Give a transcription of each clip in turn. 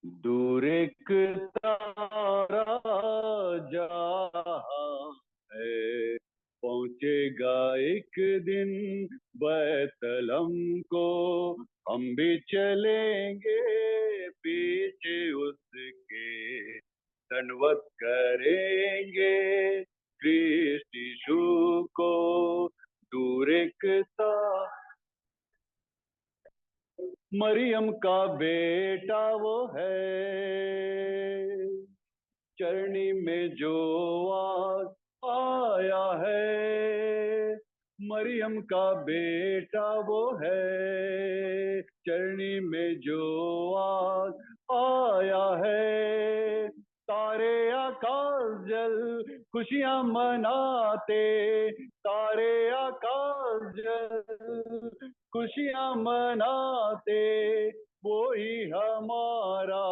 दूर एक तारा जहां है, पहुंचेगा एक दिन बैतलम को। हम भी चलेंगे पीछे उसके, धन्यवाद करेंगे कृष्ण यीशु को। दूर एक तारा, मरियम का बेटा वो है, चरनी में जो आज आया है। मरियम का बेटा वो है, चरनी में जो आज आया है। तारे आकाश जल खुशियां मनाते, तारे आकाश जल खुशियां मनाते, वो ही हमारा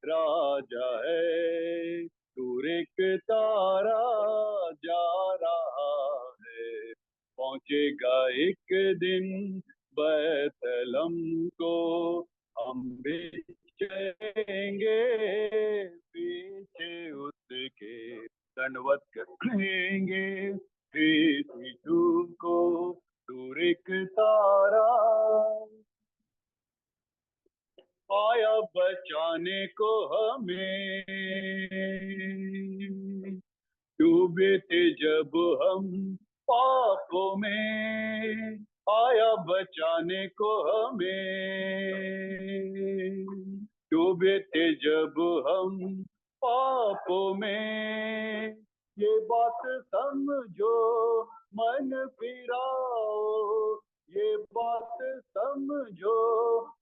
राजा है। दूर एक तारा जा रहा है, पहुंचेगा एक दिन बैतलम को। हम भी चलेंगे पीछे उसके, दंडवत करेंगे यीशु को। दूर एक तारा आया बचाने को हमें, डूबे थे जब हम पापों में, आया बचाने को हमें। डूबे थे जब हम पापों में, ये बात समझो मन फिराओ, ये बात समझो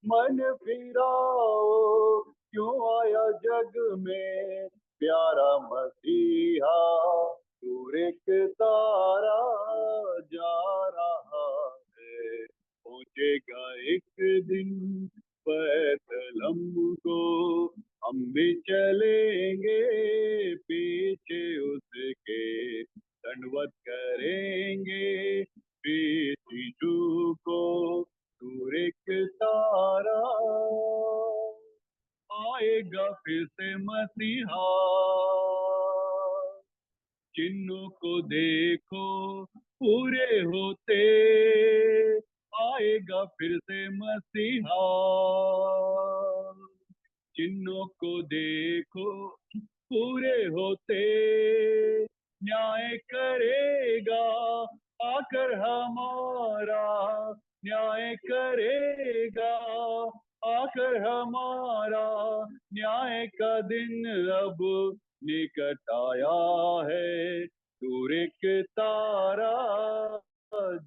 मन फिराओ। क्यों आया जग में प्यारा मसीहा, दूर एक तारा जा रहा है, पहुंचेगा एक दिन बैतलम को। हम भी चलेंगे पीछे उसके, दंडवत करेंगे यीशु को। दूर एक तारा आएगा फिर से मसीहा, चिन्हों को देखो पूरे होते, आएगा फिर से मसीहा। चिन्हों को देखो पूरे होते, न्याय करेगा आकर हमारा, न्याय करेगा आकर हमारा। न्याय का दिन अब निकट आया है, दूर एक तारा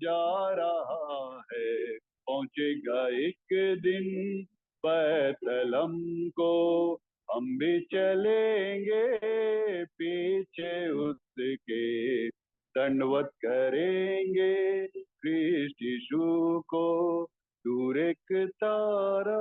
जा रहा है, पहुंचेगा एक दिन बैतलम को। हम भी चलेंगे पीछे उसके, दंडवत करेंगे कृष्ण यीशु को। दूर एक तारा।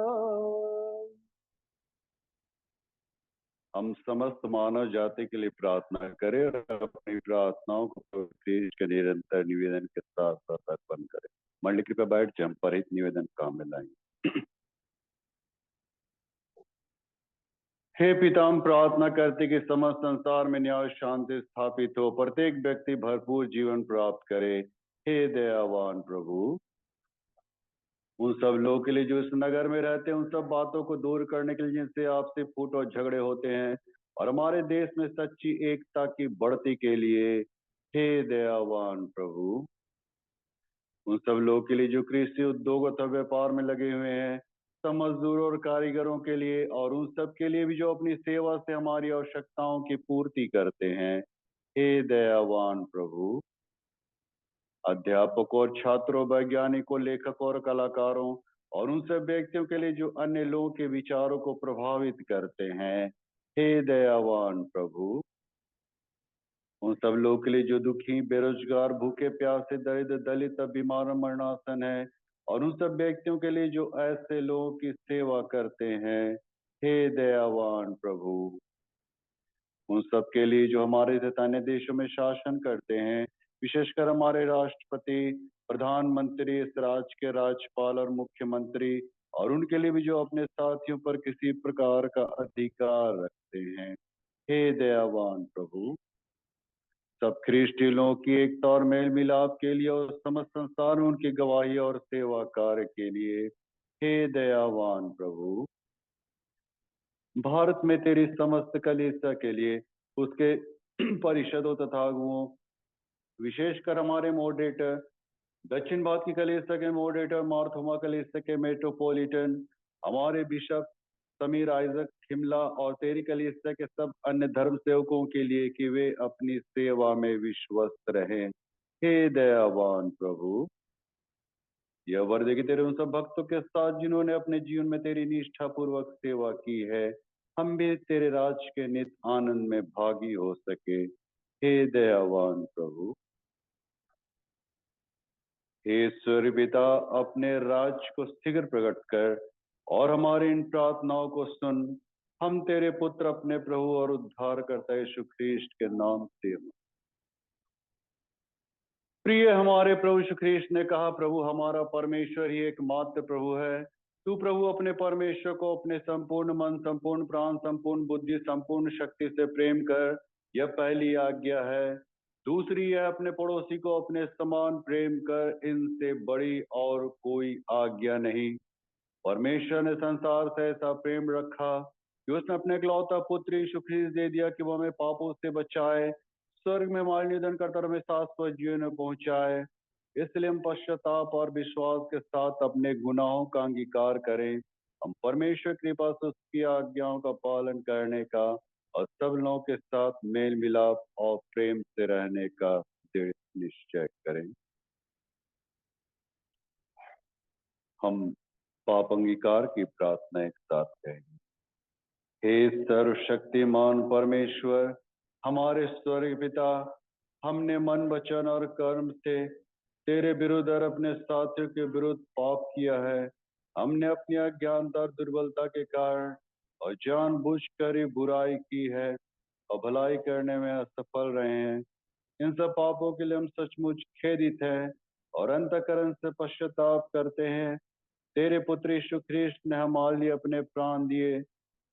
हम समस्त मानव जाति के लिए प्रार्थना करें और अपनी प्रार्थनाओं को कृष्ण के निरंतर निवेदन के साथ साथ अर्पण करें। मंडली कृपया बैठ जाए, हम परित निवेदन काम में लाएंगे। हे पिता, हम प्रार्थना करते कि समस्त संसार में न्याय शांति स्थापित हो, प्रत्येक व्यक्ति भरपूर जीवन प्राप्त करे। हे दयावान प्रभु, उन सब लोगों के लिए जो इस नगर में रहते हैं, उन सब बातों को दूर करने के लिए जिनसे आपसे फूट और झगड़े होते हैं, और हमारे देश में सच्ची एकता की बढ़ती के लिए हे दयावान प्रभु, उन सब लोगों के लिए जो कृषि उद्योग अथवा व्यापार में लगे हुए हैं, सब मजदूरों और कारीगरों के लिए, और उन सब के लिए भी जो अपनी सेवा से हमारी आवश्यकताओं की पूर्ति करते हैं, हे दयावान प्रभु, अध्यापकों और छात्रों, वैज्ञानिकों, लेखकों और कलाकारों, और उन सब व्यक्तियों के लिए जो अन्य लोगों के विचारों को प्रभावित करते हैं, हे दयावान प्रभु, उन सब लोगों के लिए जो दुखी, बेरोजगार, भूखे प्यासे, दरिद्र, दलित, बीमार, मरणासन है, और उन सब व्यक्तियों के लिए जो ऐसे लोगों की सेवा करते हैं, हे दयावान प्रभु, उन सब के लिए जो हमारे अन्य देशों में शासन करते हैं, विशेषकर हमारे राष्ट्रपति, प्रधानमंत्री, इस राज्य के राज्यपाल और मुख्यमंत्री, और उनके लिए भी जो अपने साथियों पर किसी प्रकार का अधिकार रखते हैं। हे दयावान प्रभु, सब ख्रिस्ती लोगों की एकता और मेल मिलाप के लिए और समस्त संसार में उनकी गवाही और सेवा कार्य के लिए हे दयावान प्रभु, भारत में तेरी समस्त कलीसिया के लिए, उसके परिषदों तथा अगुओं, विशेषकर हमारे मॉडरेटर, दक्षिण भारत की कलीसिया के मॉडरेटर मार्थोमा कलीसिया के मेट्रोपॉलिटन, हमारे बिशप समीर आइजक शिमला और तेरी कलीसिया के सब अन्य धर्म सेवकों के लिए कि वे अपनी सेवा में विश्वस्त रहें। हे दयावान प्रभु, यह वर दे कि तेरे उन सब भक्तों के साथ जिन्होंने अपने जीवन में तेरी निष्ठा पूर्वक सेवा की है, हम भी तेरे राज के नित आनंद में भागी हो सके। हे दयावान प्रभु, हे ईश्वर पिता, अपने राज को शीघ्र प्रकट कर और हमारी इन प्रार्थनाओं को सुन। हम तेरे पुत्र अपने प्रभु और उद्धार करता यीशु ख्रीस्ट के नाम से। प्रिय हमारे प्रभु यीशु ख्रीस्ट ने कहा, प्रभु हमारा परमेश्वर ही एकमात्र प्रभु है। तू प्रभु अपने परमेश्वर को अपने संपूर्ण मन, संपूर्ण प्राण, संपूर्ण बुद्धि, संपूर्ण शक्ति से प्रेम कर, यह पहली आज्ञा है। दूसरी है अपने पड़ोसी को अपने समान प्रेम कर, इनसे बड़ी और कोई आज्ञा नहीं। परमेश्वर ने संसार से ऐसा प्रेम रखा कि उसने अपने इकलौता पुत्र यीशु ख्रीस्त दे दिया कि वह हमें पापों से बचाए, स्वर्ग में हमारे निधन करता हमें शाश्वत जीवन में पहुंचाए। इसलिए हम पश्चाताप और विश्वास के साथ अपने गुनाहों का अंगीकार करें। हम परमेश्वर की कृपा से उसकी आज्ञाओं का पालन करने का और सब लोगों के साथ मेल मिलाप और प्रेम से रहने का दृढ़ निश्चय करें। हम पाप अंगीकार की प्रार्थना एक साथ करेंगे। हे सर्वशक्तिमान परमेश्वर, हमारे स्वर्ग पिता, हमने मन, वचन और कर्म से तेरे विरुद्ध और अपने साथियों के विरुद्ध पाप किया है। हमने अपनी अज्ञानता और दुर्बलता के कारण और जानबूझकर ही बुराई की है और भलाई करने में असफल रहे हैं। इन सब पापों के लिए हम सचमुच खेदित हैं और अंतःकरण से पश्चाताप करते हैं। तेरे पुत्र यीशु ख्रीस्त ने हमारे लिए अपने प्राण दिए,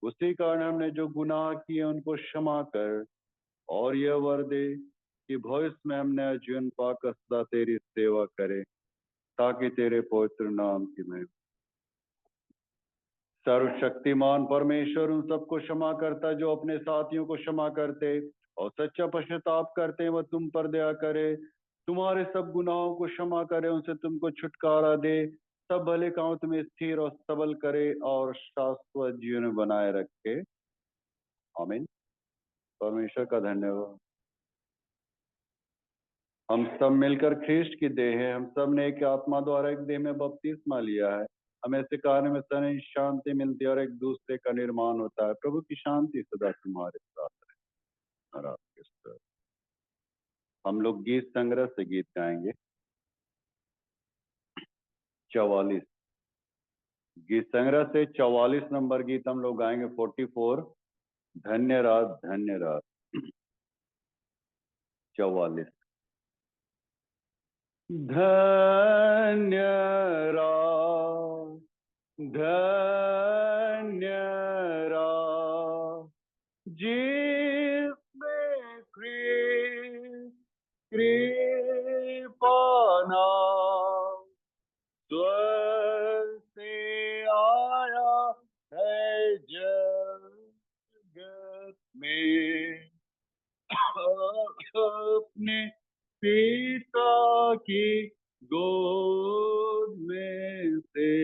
उसी कारण हमने जो गुनाह किए उनको क्षमा कर और यह वर दे कि भविष्य में हमने जीवन पाकर सदा तेरी सेवा करें, ताकि तेरे पवित्र नाम की महिमा। सर्वशक्तिमान परमेश्वर उन सबको क्षमा करता जो अपने साथियों को क्षमा करते और सच्चा पश्चाताप करते हैं, वह तुम पर दया करे, तुम्हारे सब गुनाहों को क्षमा करे, उनसे तुमको छुटकारा दे, सब भले कामों तुम्हें स्थिर और सबल करे और शाश्वत जीवन बनाए रखे। आमीन। परमेश्वर का धन्यवाद। हम सब मिलकर ख्रीस्ट की देह है। हम सब ने एक आत्मा द्वारा एक देह में बपतिस्मा लिया है। हमें ऐसे कार्य में सदैव शांति मिलती है और एक दूसरे का निर्माण होता है। प्रभु की शांति सदा तुम्हारे साथ रहे और आपके साथ। हम लोग गीत संग्रह से गीत गाएंगे। 44 गीत संग्रह से 44 नंबर गीत हम लोग गाएंगे। 44 धन्य रात धन्य रात। 44 धन्य रात धन्य रात जिसमें कृपा नाम स्वर्ग से आया है जगत में, अपने पिता की गोद में से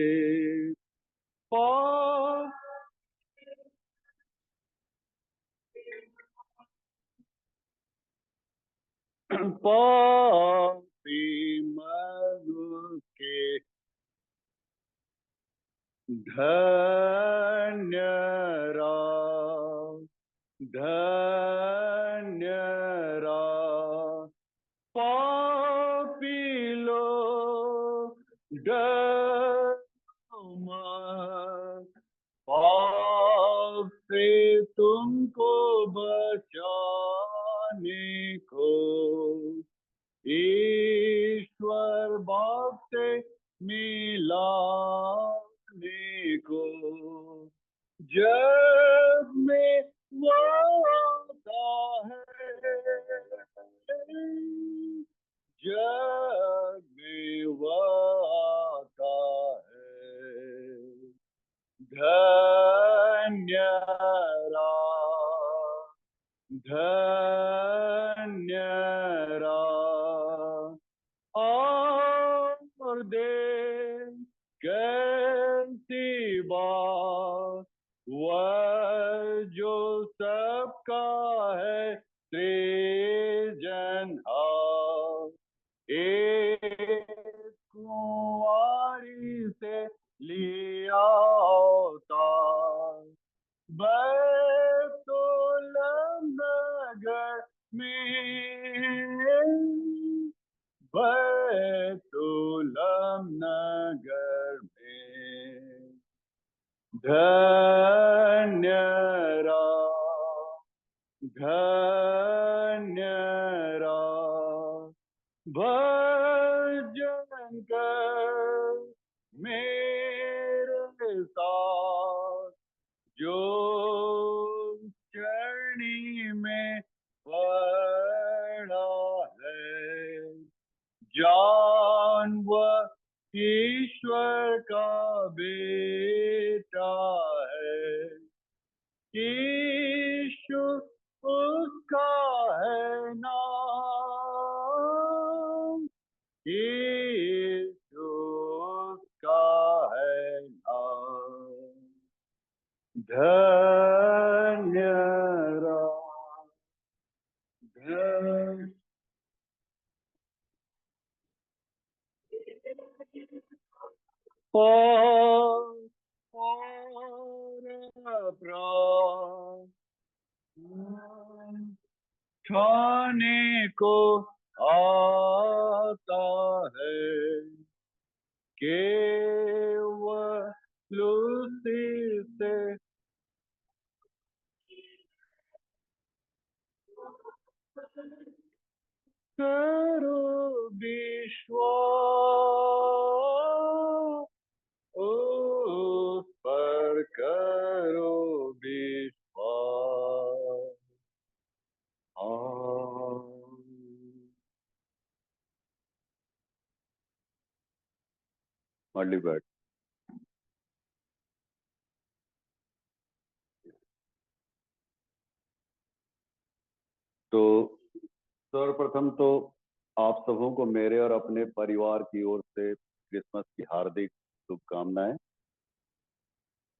पापी मनुष्य के धन्य रात धन्य रात पापी लोग डरो मत, पाप से तुमको बचाने को ईश्वर बाप से मिलाने धन्य और दे कैसी बात वह जो सबका है सृजन एक कुंवारी से लिया अवतार बैतुलहम नगर में बैतुलहम नगर में धन्य धन्य भजन कर मेरे साथ जो चरणी में पड़ा है जान वह ईश्वर का बेटा है यीशु उसका है नाम यीशु उसका है नाम धन्य धन्य खाने को आता है केवल लूसी से करो विश्वास उस पर करो विश्वास मल्टीवर्ड तो सर्वप्रथम तो आप सबों को मेरे और अपने परिवार की ओर से क्रिसमस की हार्दिक शुभकामनाएं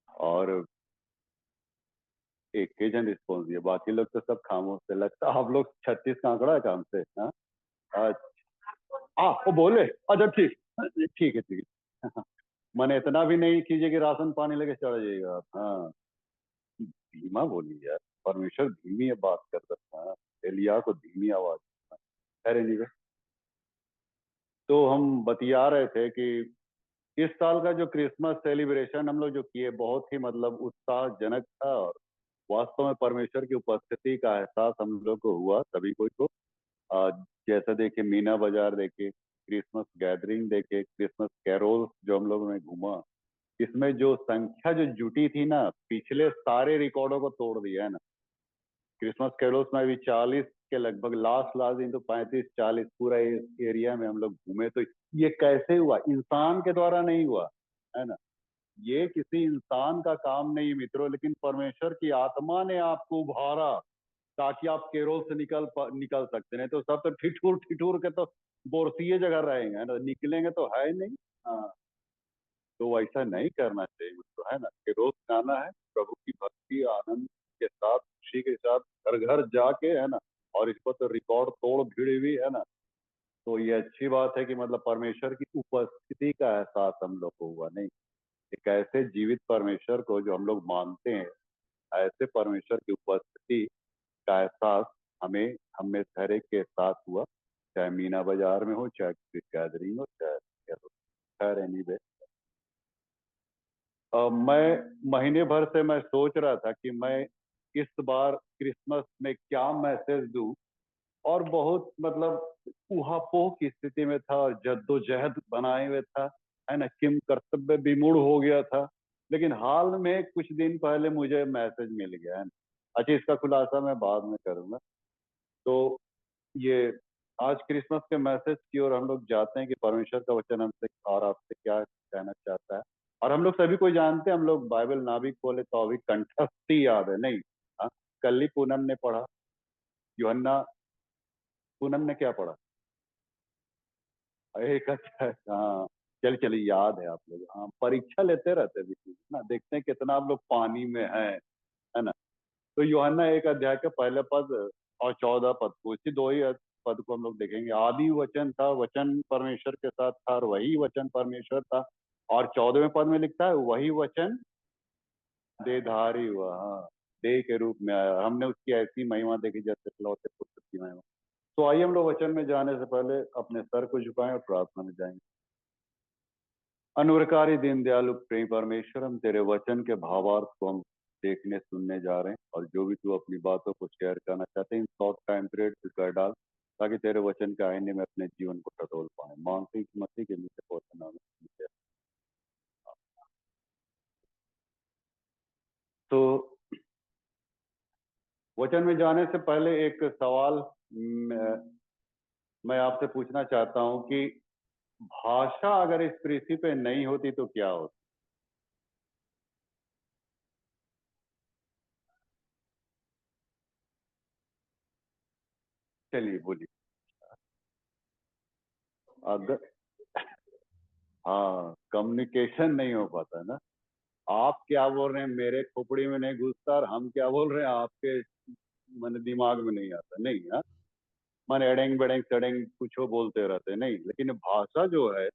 और एक ही जन रिस्पॉन्स दिया बाकी लोग तो सब खामोश से लगता आप लोग 36 का आंकड़ा है काम से हाँ वो बोले अच्छा ठीक ठीक है ठीक है मैंने इतना भी नहीं कीजिए कि राशन पानी लेके चढ़ जाइएगा आप हाँ धीमा बोलिए यार परमेश्वर धीमी बात कर सकता है एलिया को धीमी आवाज खैर anyway, तो हम बतिया रहे थे कि इस साल का जो क्रिसमस सेलिब्रेशन हम लोग जो किए बहुत ही मतलब उत्साहजनक था और वास्तव में परमेश्वर की उपस्थिति का एहसास हम लोग को हुआ सभी को आ, जैसा देखे मीना बाजार देखे क्रिसमस गैदरिंग देखे क्रिसमस कैरोल जो हम लोगों ने घूमा इसमें जो संख्या जो जुटी थी ना पिछले सारे रिकॉर्डों को तोड़ दिया है ना क्रिसमस कैरोल्स में अभी 40 के लगभग लास्ट दिन तो 35-40 पूरा इस एरिया में हम लोग घूमे तो ये कैसे हुआ इंसान के द्वारा नहीं हुआ है ना ये किसी इंसान का काम नहीं मित्रों लेकिन परमेश्वर की आत्मा ने आपको उभारा ताकि आप केरोल से निकल सकते नहीं तो सब तो ठिठुर ठिठुर के तो बोरसीए जगह रहेंगे है ना निकलेंगे तो है नहीं हाँ तो ऐसा नहीं करना चाहिए मुझको है ना केरोल गाना है प्रभु की भक्ति आनंद के साथ खुशी के साथ घर घर जाके है ना और इस पर तो रिकॉर्ड तोड़ भीड़ भी है ना तो ये अच्छी बात है कि मतलब परमेश्वर की उपस्थिति का एहसास हम लोग को हुआ नहीं एक ऐसे जीवित परमेश्वर को जो हम लोग मानते हैं ऐसे परमेश्वर की उपस्थिति का एहसास हमें हमें हर एक के साथ हुआ चाहे मीना बाजार में हो चाहे किसी गैदरिंग हो चाहे खैर एनीवे मैं महीने भर से मैं सोच रहा था कि मैं इस बार क्रिसमस में क्या मैसेज दूं और बहुत मतलब ऊहापोह की स्थिति में था और जद्दोजहद बनाए हुए था है ना किम कर्तव्य विमूढ़ हो गया था लेकिन हाल में कुछ दिन पहले मुझे मैसेज मिल गया है ना अच्छा इसका खुलासा मैं बाद में करूंगा तो ये आज क्रिसमस के मैसेज की ओर हम लोग जाते हैं कि परमेश्वर का वचन हमसे और आपसे क्या कहना चाहता है और हम लोग सभी को जानते हैं, हम लोग बाइबल नाविक बोले तो अभी कंठस्थ ही याद है नहीं? हाँ, कल ही पूनम ने पढ़ा, यूहन्ना, पूनम ने क्या पढ़ा? एक अच्छा, हाँ, चल चलिए याद है आप लोग। हाँ, परीक्षा लेते रहते हैं बीच में ना, देखते हैं कितना आप लोग पानी में है ना? तो यूहन्ना एक अध्याय के पहले पद और 14 पद को, इसी दो ही पद को हम लोग देखेंगे। आदि वचन था, वचन परमेश्वर के साथ था और वही वचन परमेश्वर था। और 14वें पद में लिखता है वही वचन देहधारी हुआ, हाँ, देह के रूप में आया, हमने उसकी ऐसी महिमा देखी जैसे इकलौते पुत्र की महिमा। तो आइए हम लोग वचन में जाने से पहले अपने सर को झुकाएं और प्रार्थना में जाएंगे। अनुरकारी दीन दयालु प्रेम परमेश्वर, हम तेरे वचन के भावार्थ को हम देखने सुनने जा रहे हैं, और जो भी तू अपनी बातों को शेयर करना चाहते हैं इन शॉर्ट टाइम पीरियड से कर डाल, ताकि तेरे वचन के आईने में अपने जीवन को टटोल पाए। मानसिक मसीह के नीचे पहुंचना में। तो वचन में जाने से पहले एक सवाल मैं आपसे पूछना चाहता हूं कि भाषा अगर इस पृथ्वी पे नहीं होती तो क्या होता? चलिए बोलिए। अगर, हाँ, कम्युनिकेशन नहीं हो पाता ना, आप क्या बोल रहे हैं मेरे खोपड़ी में नहीं घुसता, और हम क्या बोल रहे हैं आपके मन दिमाग में नहीं आता, नहीं, हाँ, मन एडेंग बेडेंग सडेंग कुछ वो बोलते रहते नहीं। लेकिन भाषा जो है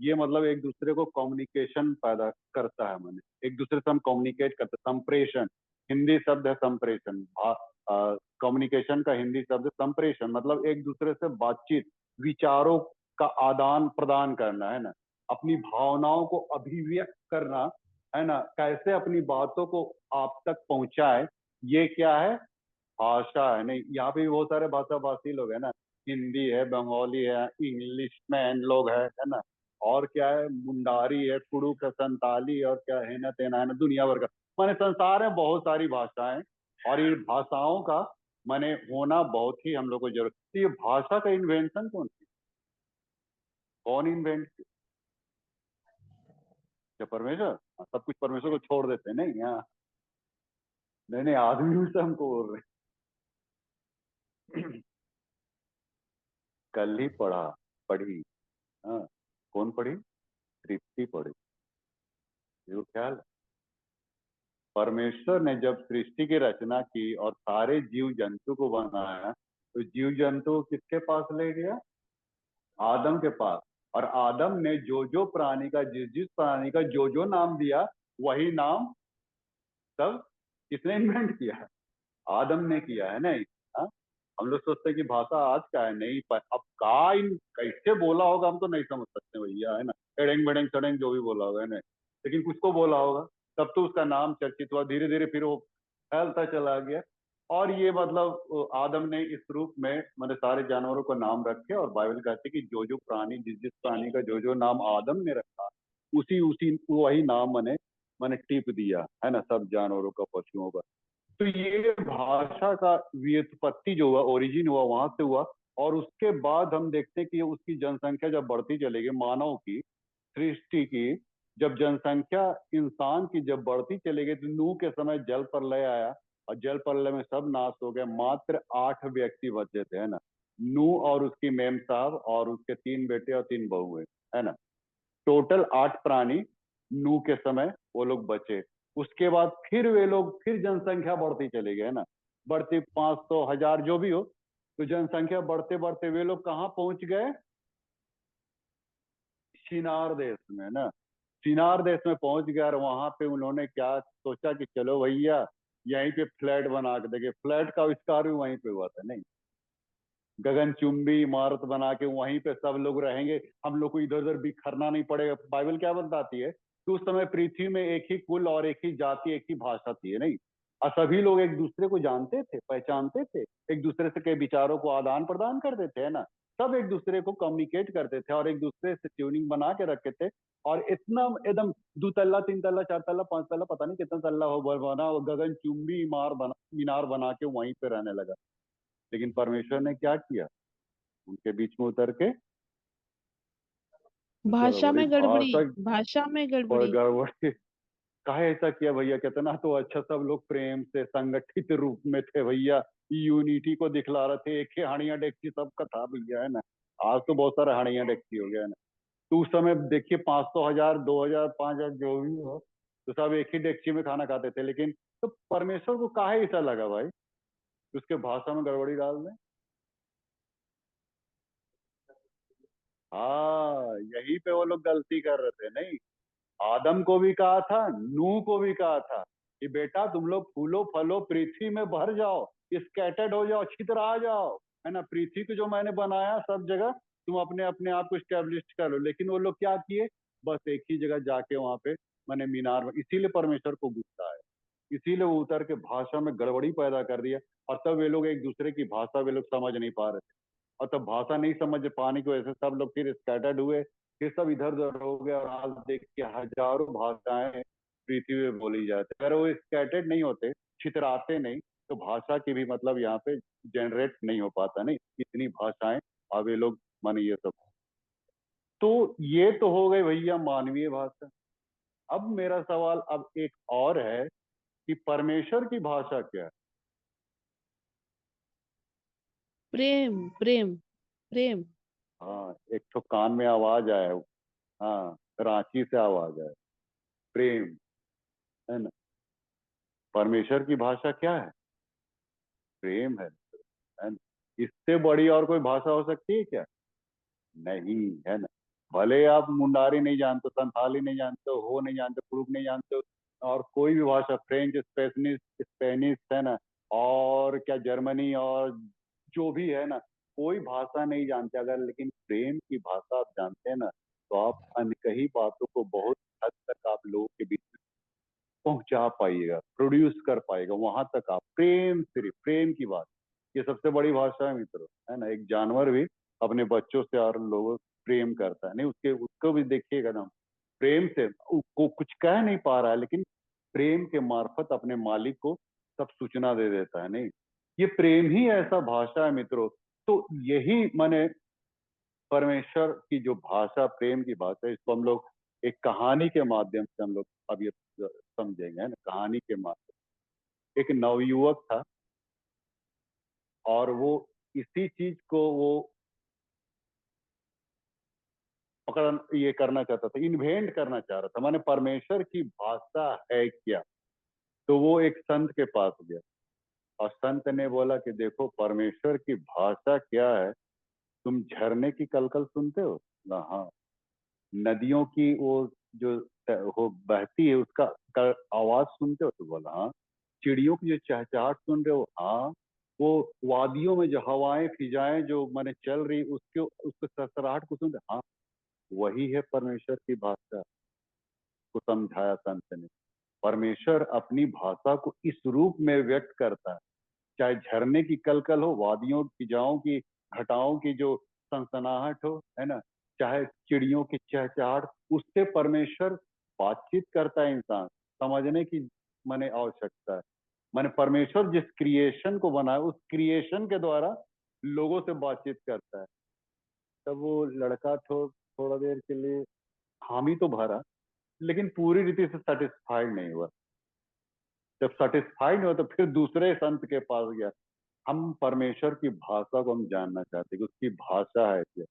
ये मतलब एक दूसरे को कम्युनिकेशन पैदा करता है, मन एक दूसरे से हम कम्युनिकेट करते, संप्रेषण, हिंदी शब्द है संप्रेषण। कम्युनिकेशन का हिंदी शब्द संप्रेषण, मतलब एक दूसरे से बातचीत, विचारों का आदान प्रदान करना, है ना? अपनी भावनाओं को अभिव्यक्त करना, है ना? कैसे अपनी बातों को आप तक पहुंचाए, ये क्या है? भाषा है। नहीं, यहाँ पे भी बहुत सारे भाषा भाषी लोग है ना, हिंदी है, बंगाली है, इंग्लिश मैन लोग है ना? और क्या है, मुंडारी है, कुड़ुक है, संताली, और क्या है ना, तेना है ना, दुनिया भर का। माने संसार में बहुत सारी भाषाएं, और ये भाषाओं का माने होना बहुत ही हम लोग को जरूरत। तो ये भाषा का इन्वेंशन कौन इन्वेंट? क्या परमेश्वर? हाँ, सब कुछ परमेश्वर को छोड़ देते हैं नहीं? हाँ, नहीं नहीं, आदमी से हमको बोल रहे हैं। कल ही पढ़ी, हाँ, कौन पढ़ी? सृष्टि पढ़ी। जो ख्याल है, परमेश्वर ने जब सृष्टि की रचना की और सारे जीव जंतु को बनाया, तो जीव जंतु को किसके पास ले गया? आदम के पास। और आदम ने जो जो प्राणी का, जिस जिस प्राणी का जो जो नाम दिया, वही नाम सब किसने इन्वेंट किया है? आदम ने किया है नहीं? हाँ? हम लोग सोचते हैं कि भाषा आज का है, नहीं पर अब का इन कैसे बोला होगा हम तो नहीं समझ सकते भैया, है ना? एडेंग बेडेंग सडेंग जो भी बोला होगा, है ना? लेकिन कुछ को बोला होगा, तब तो उसका नाम चर्चित हुआ, धीरे धीरे फिर वो फैलता चला गया। और ये मतलब आदम ने इस रूप में मैंने सारे जानवरों को नाम रखे, और बाइबल कहती है कि जो जो प्राणी, जिस जिस प्राणी का जो जो नाम आदम ने रखा, उसी उसी वही नाम मैंने मैंने टिप दिया, है ना, सब जानवरों का, पशुओं का। तो ये भाषा का व्युत्पत्ति जो हुआ, ओरिजिन हुआ, वहां से हुआ। और उसके बाद हम देखते हैं कि उसकी जनसंख्या जब बढ़ती चली गई, मानव की, सृष्टि की, जब जनसंख्या इंसान की जब बढ़ती चली गई, तो नूह के समय जल प्रलय आया, और जल प्रलय में सब नाश हो गए, मात्र 8 व्यक्ति बचे थे, है ना? नूह और उसकी मेम साहब और उसके 3 बेटे और 3 बहुएं, है ना? टोटल 8 प्राणी नूह के समय वो लोग बचे। उसके बाद फिर वे लोग, फिर जनसंख्या बढ़ती चली गई, है ना? बढ़ती 500 हजार जो भी हो, तो जनसंख्या बढ़ते बढ़ते वे लोग कहाँ पहुंच गए? शिनार देश में ना, शिनार देश में पहुंच गया, और वहां पे उन्होंने क्या सोचा कि चलो भैया यहीं पे फ्लैट बना के देंगे। फ्लैट का आविष्कार भी वहीं पे हुआ था नहीं? गगनचुंबी इमारत बना के वहीं पे सब लोग रहेंगे, हम लोग को इधर उधर बिखरना नहीं पड़ेगा। बाइबल क्या बताती है कि उस समय पृथ्वी में एक ही कुल और एक ही जाति, एक ही भाषा थी, है नहीं? और सभी लोग एक दूसरे को जानते थे, पहचानते थे, एक दूसरे से के विचारों को आदान प्रदान करते थे, है ना? सब एक दूसरे को कम्युनिकेट करते थे, और एक दूसरे से ट्यूनिंग बना के रखे थे। और इतना एकदम 2 तल्ला 3 तल्ला 4 तल्ला 5 तल्ला पता नहीं कितना तल्ला हो बना, वो गगन चुंबी मीनार बना के वहीं पे रहने लगा। लेकिन परमेश्वर ने क्या किया? उनके बीच में उतर के भाषा गड़बड़ी में गड़बड़ी। भाषा भाषा में और गड़बड़ी। गड़बड़ी। काहे ऐसा किया भैया? कितना तो अच्छा, सब लोग प्रेम से संगठित रूप में थे भैया, यूनिटी को दिखला रहे थे। एक ही हाड़िया डेक्ची सबका था भैया, है ना। आज तो बहुत सारा हाड़िया डेक्ची हो गया है ना। तो उस समय देखिए 500 हजार 2000 5000 जो भी हो, तो सब एक ही डेक्ची में खाना खाते थे। लेकिन तो परमेश्वर को काहे ऐसा लगा भाई उसके भाषा में गड़बड़ी डाल दें? हाँ, यही पे वो लोग गलती कर रहे थे। नहीं, आदम को भी कहा था, नूह को भी कहा था कि बेटा तुम लोग फूलो फलो पृथ्वी में भर जाओ, स्कैटर्ड हो जाओ, छितर आ जाओ, है ना। पृथ्वी को जो मैंने बनाया सब जगह तुम अपने अपने आप को स्टैब्लिश कर लो। लेकिन वो लोग क्या किए? बस एक ही जगह जाके वहां पे मैंने मीनार में, इसीलिए परमेश्वर को गुस्सा है। इसीलिए वो उतर के भाषा में गड़बड़ी पैदा कर दिया। और तब वे लोग एक दूसरे की भाषा वे लोग समझ नहीं पा रहे थे। और तब भाषा नहीं समझ पाने की वजह से सब लोग फिर स्कैटर्ड हुए, फिर सब इधर उधर हो गया। और आज देखिए हजारों भाषाएं पृथ्वी में बोली जाती है। अगर वो स्कैटर्ड नहीं होते, छितराते नहीं, तो भाषा की भी मतलब यहाँ पे जनरेट नहीं हो पाता। नहीं, इतनी भाषाएं अब ये लोग माने ये सब। तो ये तो हो गई भैया मानवीय भाषा। अब मेरा सवाल अब एक और है कि परमेश्वर की भाषा क्या है? प्रेम प्रेम प्रेम। हाँ, एक तो कान में आवाज आए। हाँ, रांची से आवाज आए, प्रेम, है ना। परमेश्वर की भाषा क्या है? प्रेम है ना। इससे बड़ी और कोई भाषा हो सकती है क्या? नहीं, है ना। भले आप मुंडारी नहीं जानते, संथाली नहीं जानते हो नहीं जानते, कुड़ुक नहीं जानते हो, और कोई भी भाषा, फ्रेंच, स्पेनिश स्पेनिश, है ना, और क्या जर्मनी और जो भी है ना, कोई भाषा नहीं जानते अगर, लेकिन प्रेम की भाषा आप जानते हैं ना, तो आप अनकही बातों को बहुत हद तक आप लोगों के बीच पहुंचा पाइएगा, प्रोड्यूस कर पाएगा। वहां तक आप प्रेम, सिर्फ प्रेम की बात, ये सबसे बड़ी भाषा है मित्रों, है ना। एक जानवर भी अपने बच्चों से और लोगों से प्रेम करता है। नहीं, उसके उसको भी देखिएगा ना, प्रेम से को कुछ कह नहीं पा रहा है, लेकिन प्रेम के मार्फत अपने मालिक को सब सूचना दे देता है। नहीं, ये प्रेम ही ऐसा भाषा है मित्रों। तो यही माने परमेश्वर की जो भाषा, प्रेम की भाषा है, इसको हम लोग एक कहानी के माध्यम से हम लोग अब ये समझेंगे, है ना। कहानी के माध्यम, एक नवयुवक था और वो इसी चीज को वो पकड़ ये करना चाहता था, इन्वेंट करना चाह रहा था, माने परमेश्वर की भाषा है क्या। तो वो एक संत के पास गया और संत ने बोला कि देखो परमेश्वर की भाषा क्या है। तुम झरने की कलकल सुनते हो ना? हाँ। नदियों की वो जो वो बहती है उसका आवाज सुनते हो? तो बोला हाँ। चिड़ियों की जो चहचहाट सुन रहे हो? हाँ। वो वादियों में जो हवाएं फिजाएं जो माने चल रही उसके उसके सरसराहट को सुन रहे? हाँ। वही है परमेश्वर की भाषा, को समझाया संत ने। परमेश्वर अपनी भाषा को इस रूप में व्यक्त करता है, चाहे झरने की कलकल हो, वादियों फिजाओं की, घटाओं की जो सनसनाहट हो, है ना, चाहे चिड़ियों की चहचहाट, उससे परमेश्वर बातचीत करता है। इंसान समझने की माने आवश्यकता है। माने परमेश्वर जिस क्रिएशन को बनाया उस क्रिएशन के द्वारा लोगों से बातचीत करता है। तब वो लड़का थोड़ा देर के लिए हामी तो भरा, लेकिन पूरी रीति से सेटिस्फाइड नहीं हुआ। जब सेटिस्फाइड नहीं हुआ तो फिर दूसरे संत के पास गया। हम परमेश्वर की भाषा को हम जानना चाहते हैं कि उसकी भाषा है क्या।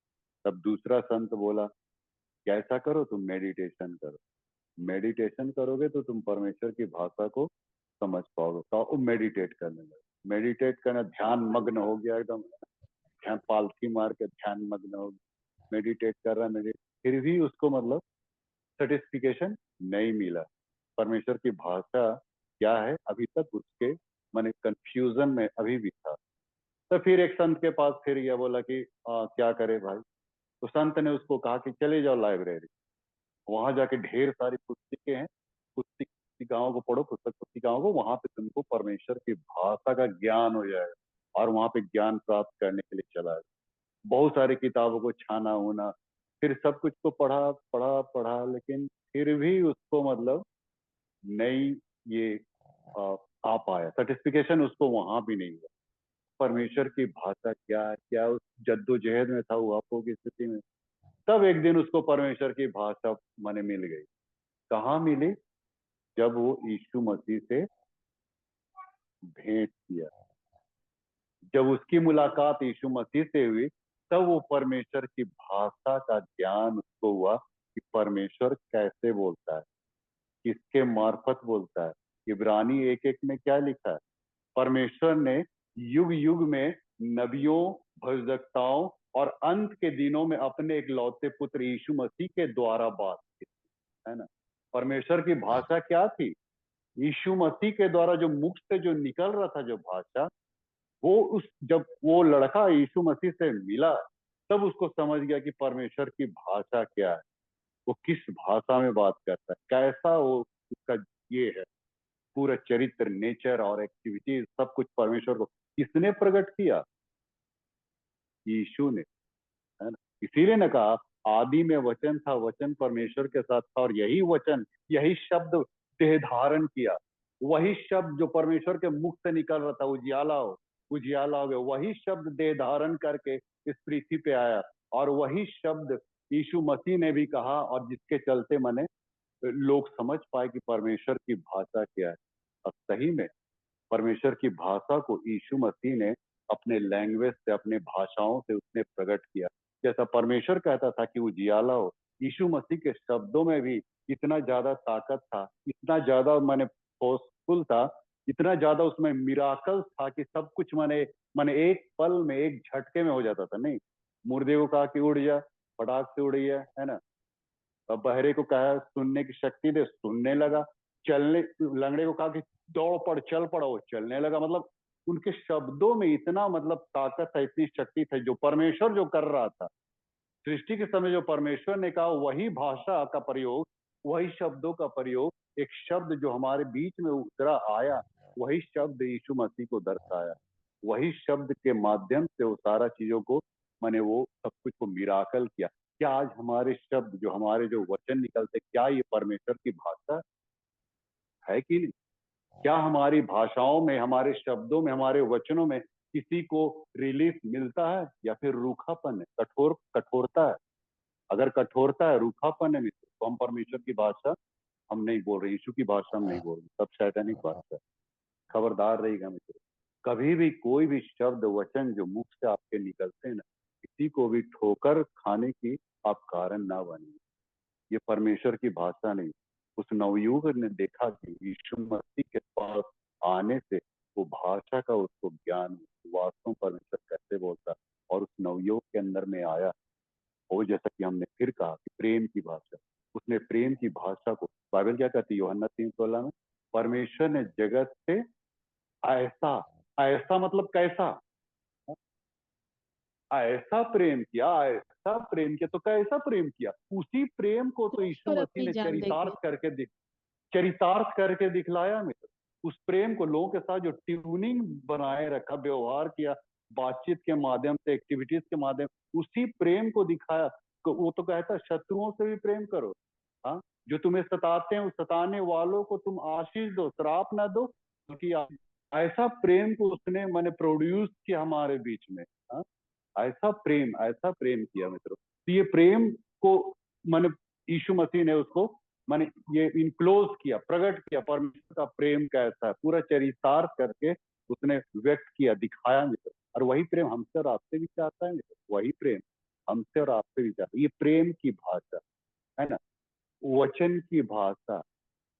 तब दूसरा संत बोला कि ऐसा करो, तुम मेडिटेशन करो। मेडिटेशन करोगे तो तुम परमेश्वर की भाषा को समझ पाओगे। तो वो मेडिटेट करने लगे। मेडिटेट करना, ध्यान मग्न हो गया एकदम, ध्यान पालथी मार के ध्यान मग्न हो गया, मेडिटेट कर रहा मेडिट, फिर भी उसको मतलब सर्टिफिकेशन नहीं मिला। परमेश्वर की भाषा क्या है अभी तक उसके माने कंफ्यूजन में अभी भी था। तो फिर एक संत के पास फिर गया, बोला कि क्या करे भाई। तो संत ने उसको कहा कि चले जाओ लाइब्रेरी, वहां जाके ढेर सारी पुस्तकें हैं, पुस्तिकाओं को पढ़ो, पुस्तक पुस्तिकाओं को, वहां पे तुमको परमेश्वर की भाषा का ज्ञान हो जाएगा। और वहां पे ज्ञान प्राप्त करने के लिए चला गया। बहुत सारी किताबों को छाना होना, फिर सब कुछ को पढ़ा पढ़ा पढ़ा, लेकिन फिर भी उसको मतलब नहीं ये आ, आ पाया, सर्टिफिकेशन उसको वहां भी नहीं हुआ। परमेश्वर की भाषा क्या है, क्या उस जद्दोजहद में था वो आपको की स्थिति में, तब एक दिन उसको परमेश्वर की भाषा माने मिल गई। कहाँ मिली? जब वो यीशु मसीह से भेंट किया, जब उसकी मुलाकात यीशु मसीह से हुई, तब वो परमेश्वर की भाषा का ज्ञान उसको हुआ कि परमेश्वर कैसे बोलता है, किसके मार्फत बोलता है। इब्रानी 1:1 में क्या लिखा है? परमेश्वर ने युग युग में नबियों, भविष्यवक्ताओं और अंत के दिनों में अपने एक लौते पुत्र यीशु मसीह के द्वारा बात की, है ना। परमेश्वर की भाषा क्या थी? यीशु मसीह के द्वारा जो मुख से जो निकल रहा था जो भाषा, वो उस जब वो लड़का यीशु मसीह से मिला, तब उसको समझ गया कि परमेश्वर की भाषा क्या है, वो किस भाषा में बात करता है, कैसा वो उसका ये है पूरा चरित्र, नेचर और एक्टिविटीज, सब कुछ परमेश्वर को किसने प्रकट किया? यीशु ने, है ना। इसीलिए ने कहा आदि में वचन था, वचन परमेश्वर के साथ था, और यही वचन, यही शब्द देह धारण किया। वही शब्द जो परमेश्वर के मुख से निकल रहा था, उजियाला हो गया, वही शब्द देह धारण करके इस पृथ्वी पे आया। और वही शब्द यीशु मसीह ने भी कहा, और जिसके चलते मैंने लोग समझ पाए कि परमेश्वर की भाषा क्या है। अब सही में परमेश्वर की भाषा को यीशु मसीह ने अपने लैंग्वेज से, अपने भाषाओं से उसने प्रकट किया। जैसा परमेश्वर कहता था कि उजियाला हो, यीशु मसीह के शब्दों में भी इतना ज्यादा ताकत था, इतना ज्यादा माने फोर्सफुल था, इतना ज्यादा उसमें मिराकल था कि सब कुछ माने माने एक पल में, एक झटके में हो जाता था। नहीं, मुर्दे को कहा कि उड़ जा, फटाक से उड़ी है ना। अब बहरे को कहा सुनने की शक्ति दे, सुनने लगा। चलने, लंगड़े को कहा कि दौड़ पड़, चल पड़ा, वो चलने लगा। मतलब उनके शब्दों में इतना मतलब ताकत है, इतनी शक्ति थी, जो परमेश्वर जो कर रहा था सृष्टि के समय, जो परमेश्वर ने कहा, वही भाषा का प्रयोग, वही शब्दों का प्रयोग, एक शब्द जो हमारे बीच में उतरा आया, वही शब्द यीशु मसीह को दर्शाया। वही शब्द के माध्यम से वो सारा चीजों को माने वो सब कुछ को मिराकल किया। क्या आज हमारे शब्द, जो हमारे जो वचन निकलते, क्या ये परमेश्वर की भाषा है कि नहीं? क्या हमारी भाषाओं में, हमारे शब्दों में, हमारे वचनों में किसी को रिलीफ मिलता है, या फिर रूखापन है, कठोरता है? अगर कठोरता है, रूखापन है मित्र, तो हम परमेश्वर की भाषा हम नहीं बोल रहे, यीशु की भाषा हम नहीं बोल रहे, सब शैतानिक भाषा है। खबरदार रहिएगा मित्र। कभी भी कोई भी शब्द, वचन जो मुख से आपके निकलते हैं ना, किसी को भी ठोकर खाने की आप कारण ना बनिए। ये परमेश्वर की भाषा नहीं। उस नवयुवक ने देखा कि यीशु मसीह के पास आने से वो भाषा का उसको ज्ञान, वास्तव में परमेश्वर कैसे बोलता है, और उस नवयुवक के अंदर में आया। और जैसा कि हमने फिर कहा कि प्रेम की भाषा, उसने प्रेम की भाषा को, बाइबल क्या कहती है यूहन्ना 3:16 में, परमेश्वर ने जगत से ऐसा, ऐसा मतलब कैसा, ऐसा प्रेम किया, ऐसा प्रेम किया, तो कैसा प्रेम किया? उसी प्रेम को तो यीशु पर मसीह अपनी ने जान देके। चरितार्थ करके दिखलाया मित्र। उस प्रेम को लोगों के साथ जो ट्यूनिंग बनाए रखा, व्यवहार किया, बातचीत के माध्यम से, एक्टिविटीज के माध्यम, उसी प्रेम को दिखाया। वो तो कहता है शत्रुओं से भी प्रेम करो, हाँ, जो तुम्हें सताते हैं, उस सताने वालों को तुम आशीष दो, श्राप ना दो, क्योंकि ऐसा प्रेम को उसने मैंने प्रोड्यूस किया हमारे बीच में। हाँ, ऐसा प्रेम किया मित्रों। तो ये प्रेम को मैंने यीशु मसीह ने उसको माने ये इनक्लोज किया, प्रकट किया, परमेश्वर का प्रेम कैसा है पूरा चरितार्थ करके उसने व्यक्त किया, दिखाया मित्र। और वही प्रेम हमसे और आपसे भी चाहता है मित्र, वही प्रेम हमसे और आपसे भी चाहता है। ये प्रेम की भाषा है ना, वचन की भाषा,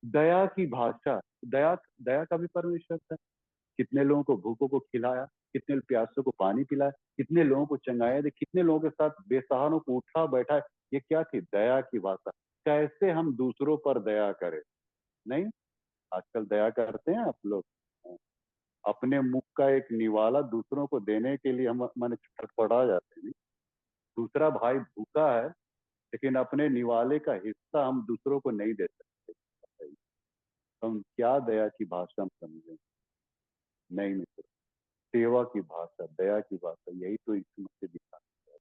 दया की भाषा। दया, दया का भी परमेश्वर था। कितने लोगों को भूखों को खिलाया, कितने प्यासों को पानी पिलाया, कितने लोगों को चंगाया दे, कितने लोगों के साथ बेसहारों को उठा बैठा। ये क्या थी? दया की भाषा। कैसे हम दूसरों पर दया करें? नहीं, आजकल दया करते हैं आप लोग? अपने मुख का एक निवाला दूसरों को देने के लिए हम माने छटपटा जाते हैं। नहीं? दूसरा भाई भूखा है, लेकिन अपने निवाले का हिस्सा हम दूसरों को नहीं दे सकते। तो हम क्या दया की भाषा हम समझें? नहीं मित्र, सेवा की भाषा, दया की भाषा, यही तो यीशु मसीह दिखाता है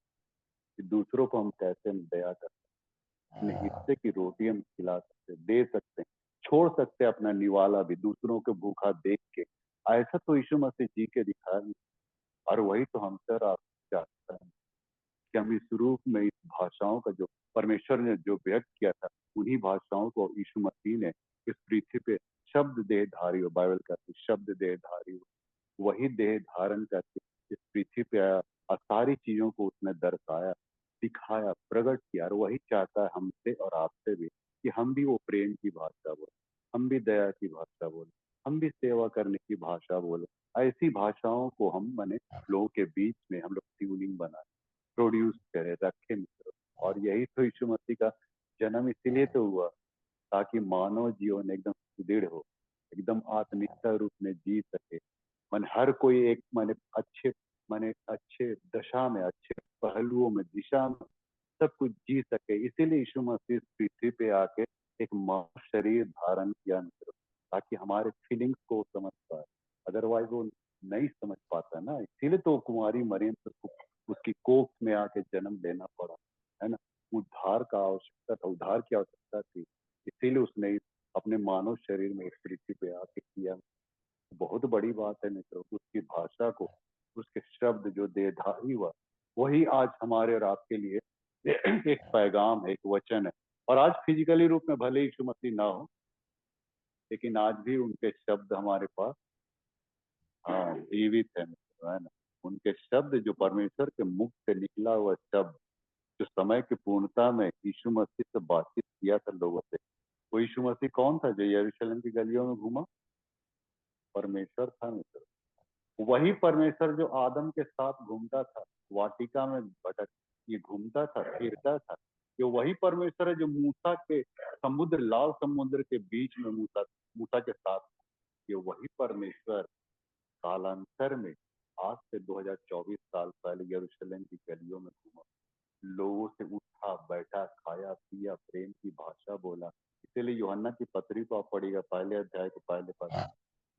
कि दूसरों को हम कैसे हम दया कर सकते हैं, अपने हिस्से की रोटी हम खिला सकते, दे सकते हैं, छोड़ सकते हैं अपना निवाला भी दूसरों को भूखा देख के। ऐसा तो यीशु मसीह जी के दिखाया, और वही तो हमसे और आपसे चाहता है। कि हम इस रूप में इस भाषाओं का जो परमेश्वर ने जो व्यक्त किया था, उन्हीं भाषाओं को यीशु मसीह ने इस पृथ्वी पे शब्द देहधारी हो, बाइबल कहती है शब्द देहधारी हो, वही देह धारण करके इस पृथ्वी पे आया और सारी चीजों को उसने दर्शाया, दिखाया, प्रकट किया। और वही चाहता है हमसे और आपसे भी कि हम भी वो प्रेम की भाषा बोले, हम भी दया की भाषा बोले, हम भी सेवा करने की भाषा बोले। ऐसी भाषाओं को हम माने लोगों के बीच में हम लोग ट्यूनिंग बनाए, प्रोड्यूस करे, रखे मित्रों। और यही तो यीशु मसीह का जन्म इसीलिए तो हुआ, ताकि मानव जीवन एकदम सुदृढ़ हो, एकदम आत्मिकता रूप में जी सके। मन हर कोई एक माने अच्छे दशा में, अच्छे पहलुओं में, दिशा में सब कुछ जी सके। इसीलिए यीशु मसीह इस पृथ्वी पे आके एक मानव शरीर धारण किया मित्रों, ताकि हमारे फीलिंग्स को समझ पाए। अदरवाइज वो नहीं समझ पाता ना, इसीलिए तो कुमारी मरियम को उसकी कोख में आके जन्म लेना पड़ा, है ना। उद्धार का आवश्यकता था, उद्धार की आवश्यकता थी, इसीलिए उसने अपने मानव शरीर में इस पृथ्वी पे आके किया। बहुत बड़ी बात है मित्रों, उसकी भाषा को, उसके शब्द जो देहधारी हुआ, वही आज हमारे और आपके लिए एक पैगाम है, एक वचन है। और आज फिजिकली रूप में भले यीशु मसीह ना हो, लेकिन आज भी उनके शब्द हमारे पास हाँ जीवित है मित्रों, है ना। उनके शब्द जो परमेश्वर के मुख से निकला हुआ शब्द, जो समय की पूर्णता में यीशु मसीह से बातचीत किया था लोगों से, वो यीशु मसीह कौन था जो यरूशलेम की गलियों में घूमा? परमेश्वर था मित्र। वही परमेश्वर जो आदम के साथ घूमता था, वाटिका में भटक ये घूमता था, फिरता था, ये वही परमेश्वर है जो मूसा के समुद्र, लाल समुद्र के बीच में मूसा मूसा के साथ था। ये वही परमेश्वर कालांतर में आज से 2024 साल पहले यरूशलेम की गलियों में घूमा, लोगों से उठा बैठा, खाया पिया, प्रेम की भाषा बोला। इसीलिए यूहन्ना की पत्री को आप पढ़िएगा, पहले अध्याय के पहले पद,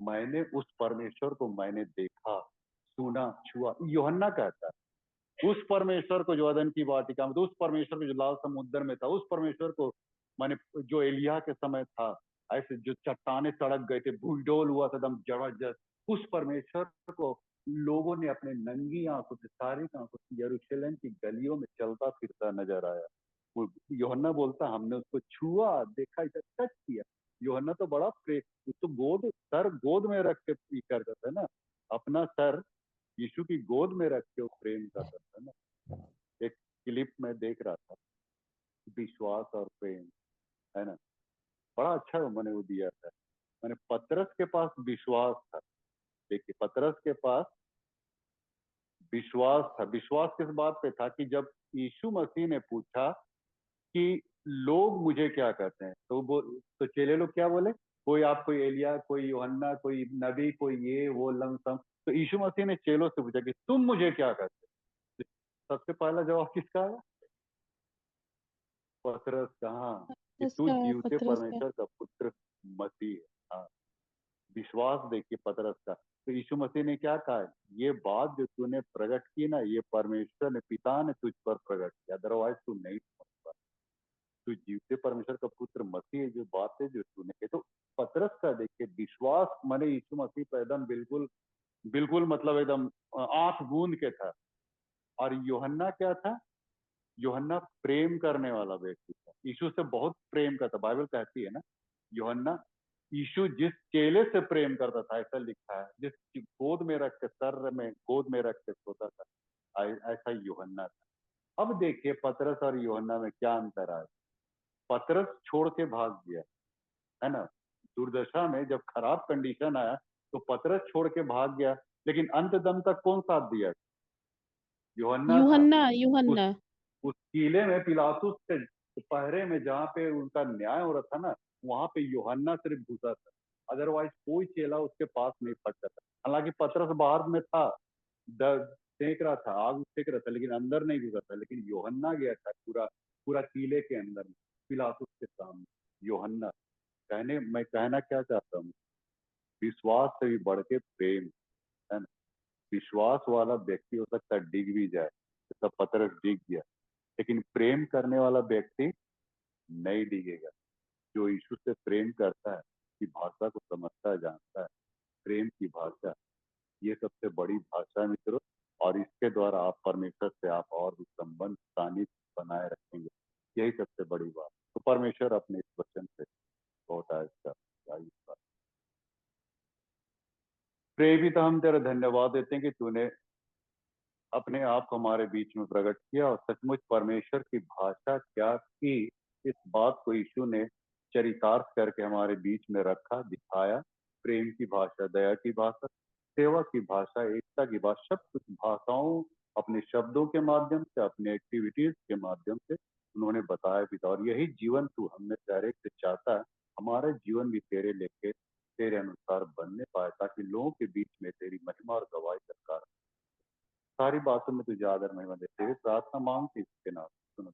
मैंने उस परमेश्वर को मैंने देखा, सुना, छुआ। यूहन्ना कहता है उस परमेश्वर को जो अदन की वाटिका में, तो उस परमेश्वर को जो लाल समुद्र में था, उस परमेश्वर को मैंने जो एलिया के समय था, ऐसे जो चट्टाने सड़क गए थे, भूडोल हुआ था एकदम जबरदस्त, उस परमेश्वर को लोगों ने अपने नंगी आंखों से, सारी आंखों से यरूशलेम की गलियों में चलता फिरता नजर आया। वो यूहन्ना बोलता हमने उसको छुआ, देखा, इसे टच किया। यूहन्ना तो बड़ा तो सर गोद में रख के करता था ना, अपना सर यीशु की गोद में रख के वो प्रेम करता था ना। एक क्लिप में देख रहा था, विश्वास और प्रेम, है ना। बड़ा अच्छा मैंने वो दिया था। मैंने पतरस के पास विश्वास था, देखिए पतरस के पास विश्वास था। विश्वास किस बात पे था कि जब यीशु मसीह ने पूछा कि लोग मुझे क्या कहते हैं, तो चेले लोग क्या बोले, कोई आप, कोई एलिया, कोई यूहन्ना, कोई नबी, कोई ये वो लमसम। तो यीशु मसीह ने चेलों से पूछा कि तुम मुझे क्या कहते हो? सबसे पहला जवाब किसका आया? पतरस का, हाँ, कि तू जीवते पतरस का। परमेश्वर का पुत्र मसीह है। हाँ, विश्वास देखिए पतरस का। तो यीशु मसीह ने क्या कहा, ये बात जो तूने प्रकट की ना, ये परमेश्वर ने, पिता ने तुझ पर प्रकट किया, अदरवाइज तू नहीं समझ पाता। तू जीवते परमेश्वर का पुत्र मसीह है, जो बात है जो तूने की। तो पतरस का देखिए विश्वास माने यीशु मसीह पर एकदम बिल्कुल बिल्कुल मतलब एकदम आंख बूंद के था। और यूहन्ना क्या था? यूहन्ना प्रेम करने वाला व्यक्ति था, यीशु से बहुत प्रेम करता। बाइबल कहती है ना, यूहन्ना यीशु जिस चेले से प्रेम करता था, ऐसा लिखा है, जिस गोद में रख के, सर में गोद में रख के सोता था, ऐसा यूहन्ना था। अब देखिए पतरस और यूहन्ना में क्या अंतर आया। पतरस छोड़ के भाग गया, है ना। दुर्दशा में जब खराब कंडीशन आया तो पतरस छोड़ के भाग गया, लेकिन अंत दम तक कौन साथ दिया? यूहन्ना था। यूहन्ना उस यूहन्ना। उस किले में पिलातुस के पहरे में जहाँ पे उनका न्याय हो रहा था ना, वहां पे यूहन्ना सिर्फ घुसा था, अदरवाइज कोई चेला उसके पास नहीं फटता था। हालांकि पतरस बाहर में था, सेक रहा था, आग सेक रहा था, लेकिन अंदर नहीं घुसा था। लेकिन यूहन्ना गया था पूरा पूरा किले के अंदर में, पिलातुस के सामने। यूहन्ना मैं कहना क्या चाहता हूँ, विश्वास से भी बढ़ के प्रेम, है ना। विश्वास वाला व्यक्ति हो सकता है डिग भी जाए, जैसा पतरस डिग गया, लेकिन प्रेम करने वाला व्यक्ति नहीं डिगेगा। जो यीशु से प्रेम करता है, की भाषा को समझता है, जानता है, प्रेम की भाषा, ये सबसे बड़ी भाषा है मित्रों। और इसके द्वारा आप परमेश्वर से आप और भी संबंध सानिध्य बनाए रखेंगे। यही सबसे बड़ी बात। तो परमेश्वर अपने इस वचन से बहुत आहिस्ता आहिस्ता। प्रेरिता हम तेरा धन्यवाद देते हैं कि तूने अपने आप को हमारे बीच में प्रकट किया और सचमुच परमेश्वर की भाषा क्या थी, इस बात को यीशु ने चरितार्थ करके हमारे बीच में रखा, दिखाया। प्रेम की भाषा, दया की भाषा, सेवा की भाषा, एकता की भाषा, सब कुछ भाषाओं अपने शब्दों के माध्यम से, अपने एक्टिविटीज के माध्यम से उन्होंने बताया पिता। और यही जीवन तू हमें डायरेक्ट से चाहता है, हमारा जीवन भी तेरे लेके तेरे अनुसार बनने पाए, ताकि लोगों के बीच में तेरी महिमा और गवाही सरकार। सारी बातों में तुझे आदर महिमा देते हुए प्रार्थना मांगती इसके नाम सुनो।